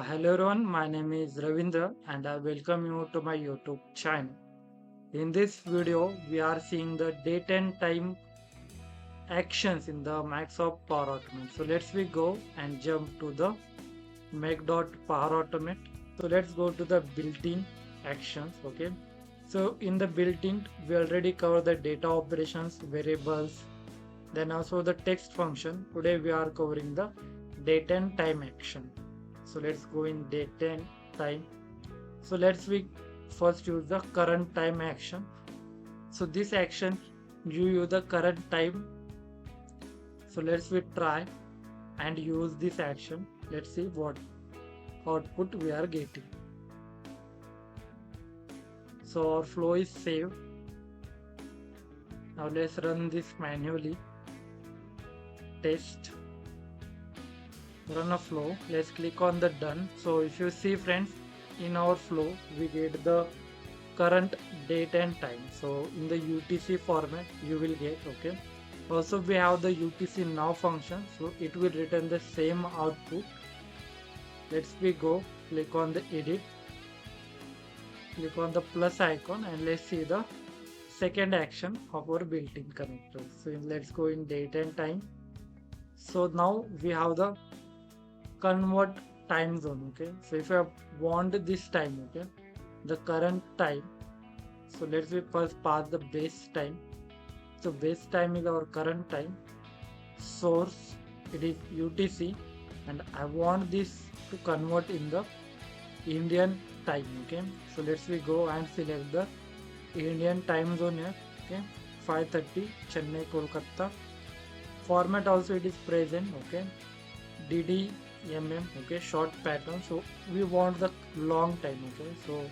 Hello everyone, my name is Ravindra and I welcome you to my YouTube channel. In this video, we are seeing the date and time actions in the Microsoft Power Automate. So let's we go and jump to the Power Automate. So let's go to the built-in actions. Okay. So in the built-in, we already cover the data operations, variables, then also the text function. Today we are covering the date and time action. So let's go in date and time. So let's we first use the current time action. So this action give you the current time. So let's we try and use this action. Let's see what output we are getting. So our flow is saved. Now let's run this manually. Test. Run a flow. Let's click on the done. So if you see friends, in our flow we get the current date and time. So in the UTC format you will get. Okay. Also we have the UTC now function, so it will return the same output. Let's we go click on the edit, click on the plus icon, and let's see the second action of our built-in connector. So let's go in date and time. So now we have the convert time zone. Okay, so if I want this time, okay, the current time, so let's we first pass the base time. So base time is our current time, source it is UTC, and I want this to convert in the Indian time. Okay, so let's we go and select the Indian time zone here. Okay, 5:30 Chennai Kolkata. Format also it is present. Okay, DDMM. Okay, short pattern. So we want the long time. Okay, so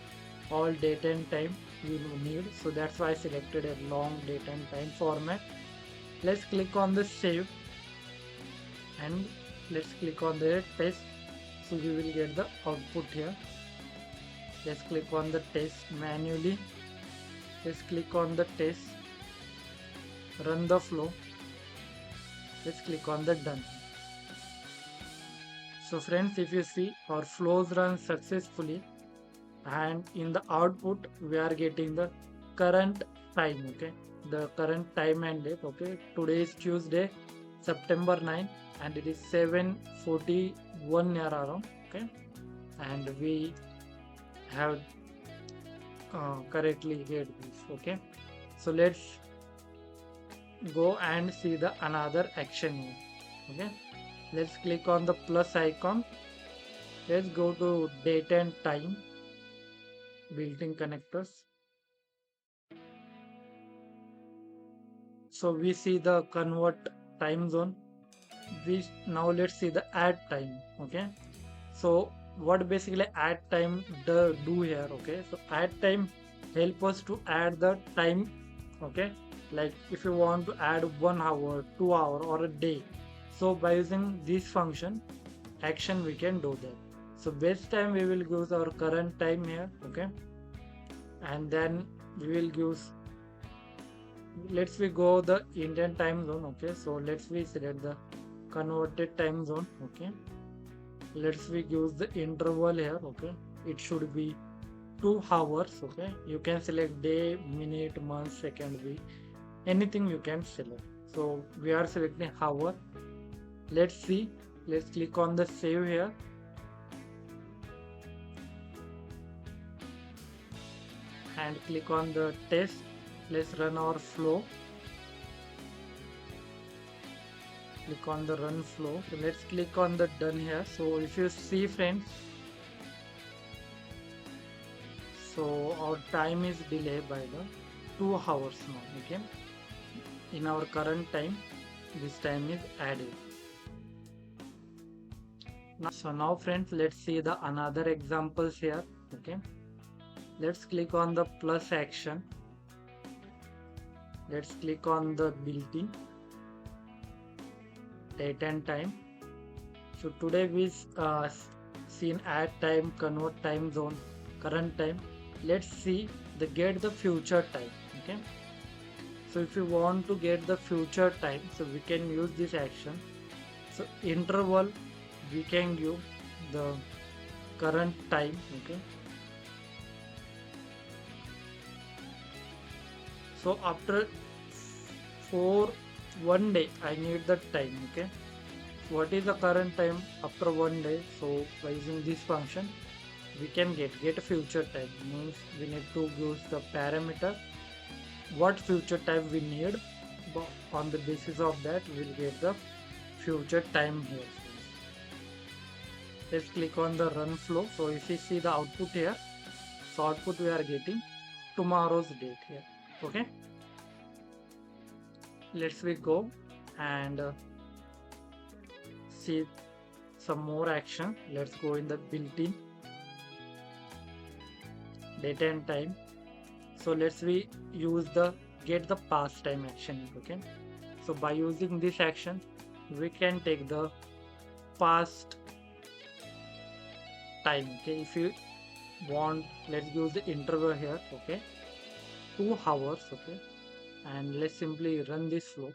all date and time we need, so that's why I selected a long date and time format. Let's click on the save and let's click on the test. So we will get the output here. Let's click on the test manually. Let's click on the test, run the flow. Let's click on the done. So friends, if you see, our flows run successfully, and in the output we are getting the current time. Okay, the current time and date. Okay, today is Tuesday, September 9, and it is 7:41 near around. Okay, and we have correctly get this. Okay, so let's go and see the another action here. Okay, let's click on the plus icon. Let's go to date and time, built-in connectors. So we see the convert time zone. We now let's see the add time. Okay, so what basically add time do here? Okay, so add time help us to add the time. Okay, like if you want to add 1 hour, 2 hour, or a day, so by using this function action we can do that. So base time we will use our current time here. Okay, and then we will use, let's we go the Indian time zone. Okay, so let's we select the converted time zone. Okay, let's we use the interval here. Okay, it should be 2 hours. Okay, you can select day, minute, month, second, week, anything you can select. So we are selecting hour. Let's see, let's click on the save here and click on the test. Let's run our flow. Click on the run flow. So let's click on the done here. So if you see friends, so our time is delayed by the 2 hours now. Okay, in our current time this time is added. So now friends, let's see the another examples here. Okay, let's click on the plus action. Let's click on the built-in date and time. So today we seen add time, convert time zone, current time. Let's see the get the future time. Okay, so if you want to get the future time, so we can use this action. So interval we can give the current time. Okay, so after for 1 day I need the time. Okay, what is the current time after 1 day? So by using this function we can get future time, means we need to use the parameter what future time we need, but on the basis of that we'll get the future time here. Let's click on the run flow. So if you see the output here, so output we are getting tomorrow's date here. Okay, let's we go and see some more action. Let's go in the built-in date and time. So let's we use the get the past time action. Okay, so by using this action we can take the past time. Okay, if you want, let's use the interval here. Okay, 2 hours. Okay, and let's simply run this flow.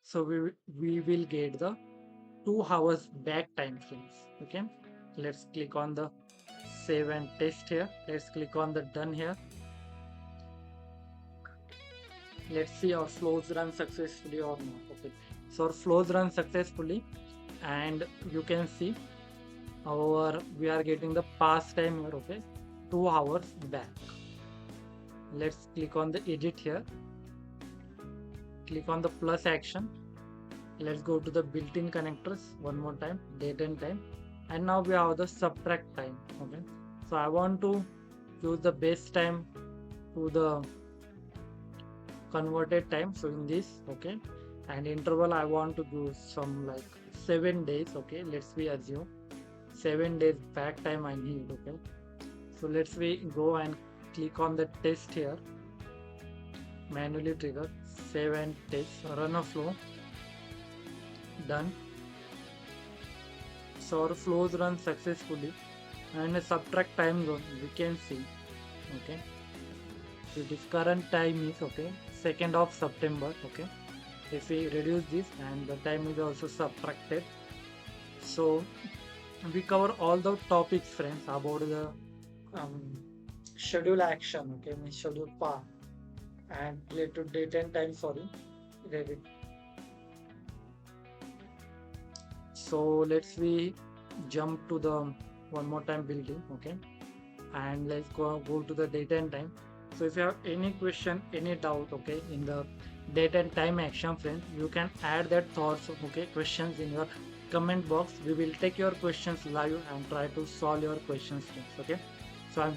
So we will get the 2 hours back time frames. Okay, let's click on the save and test here. Let's click on the done here. Let's see our flows run successfully or not. Okay, so our flows run successfully, and you can see our we are getting the past time here. Okay, 2 hours back. Let's click on the edit here, click on the plus action. Let's go to the built-in connectors one more time, date and time, and now we have the subtract time. Okay, so I want to use the base time to the converted time. So in this, okay, and interval I want to do some like 7 days. Okay, let's we assume 7 days back time I need. Okay, so let's we go and click on the test here, manually trigger, save and test, run a flow, done. So our flows run successfully, and a subtract time zone we can see. Okay, so this current time is okay 2nd of September. Okay, if we reduce this and the time is also subtracted. So we cover all the topics friends about the um, schedule action. Okay, means schedule path and related to date and time. Sorry, ready. So let's we jump to the one more time building. Okay, and let's go to the date and time. So if you have any question, any doubt, okay, in the date and time action friends, you can add that thoughts, okay, questions in your comment box. We will take your questions live and try to solve your questions friends. Okay, so I'm